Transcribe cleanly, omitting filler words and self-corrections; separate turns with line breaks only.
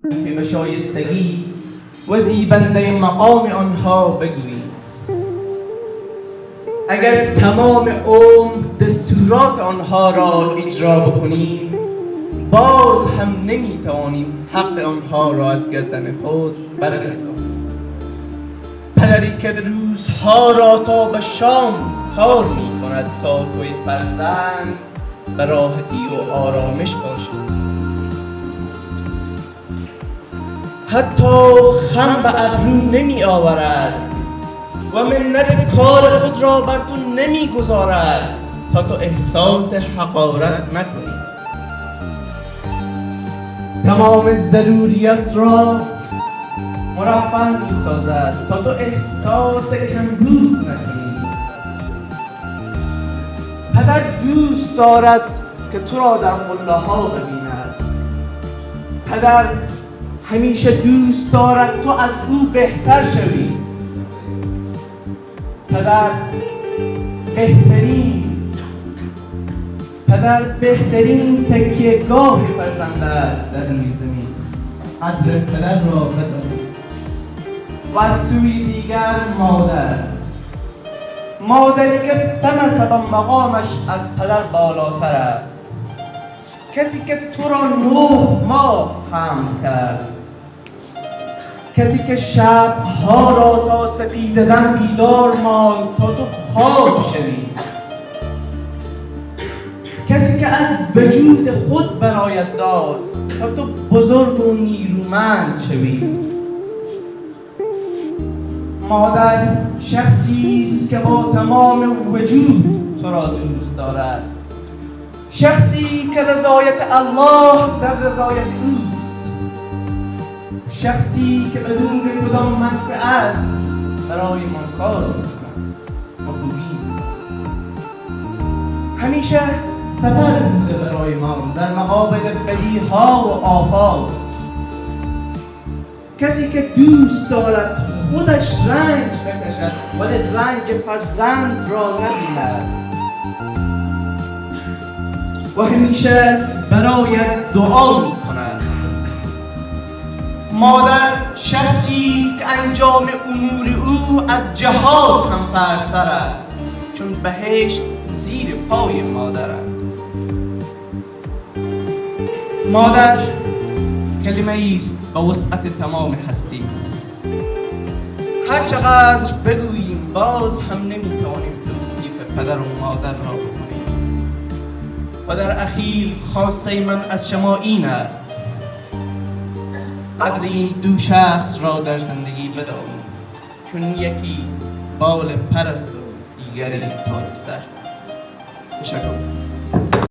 به شایستگی و زیبنده مقام آنها بگویی. اگر تمام عمر دستورات آنها را اجرا بکنیم، باز هم نمیتوانیم حق آنها را از گردن خود برگردانیم. پدری که روزها را تا به شام کار می کند تا توی فرزند به راحتی و آرامش باشد، حتی خم به ابرو نمی آورد و منت کار خود را بر تو نمی گذارد تا تو احساس حقارت نکنی. تمام ضروریات را مرفه می سازد تا تو احساس کمبود نکنی. پدر دوست دارد که تو را در قله ها ببیند. پدر همیشه دوست دارد تو از او بهتر شوی. پدر بهترین تکیه‌گاه فرزند است در روی زمین. قدر پدر را بدانید. و از سوی دیگر مادری که 3 مرتبه مقامش از پدر بالاتر است، کسی که تو را 9 ماه حمل کرد، کسی که شبها را تا سپیددن بیدار ماند تا تو خواب شوی، کسی که از وجود خود برایت داد تا تو بزرگ و نیرومند شوی. مادر شخصی است که با تمام وجود تو را دوست دارد، شخصی که رضایت الله در رضایت اوست، شخصی که بدون کدام منفعت برای من کار می‌کند و خوبی همیشه صبر بوده برای ما در مقابل بدیها و آفات. کسی که دوست دارد خودش رنج بکشد ولی رنج فرزند را نبیند و همیشه برایت دعا می‌کند. مادر شخصی است که انجام امور او از جهاد هم فرش‌تر است، چون بهشت زیر پای مادر است. مادر کلمه است به وسعت تمام هستی. هر چقدر بگوییم باز هم نمیتوانیم توصیف پدر و مادر را بکنیم. و در اخیر خواسته من از شما این است: قدر این دو شخص را در زندگی بدانید، چون یکی بال پر است و دیگری تاج سر. تشکر.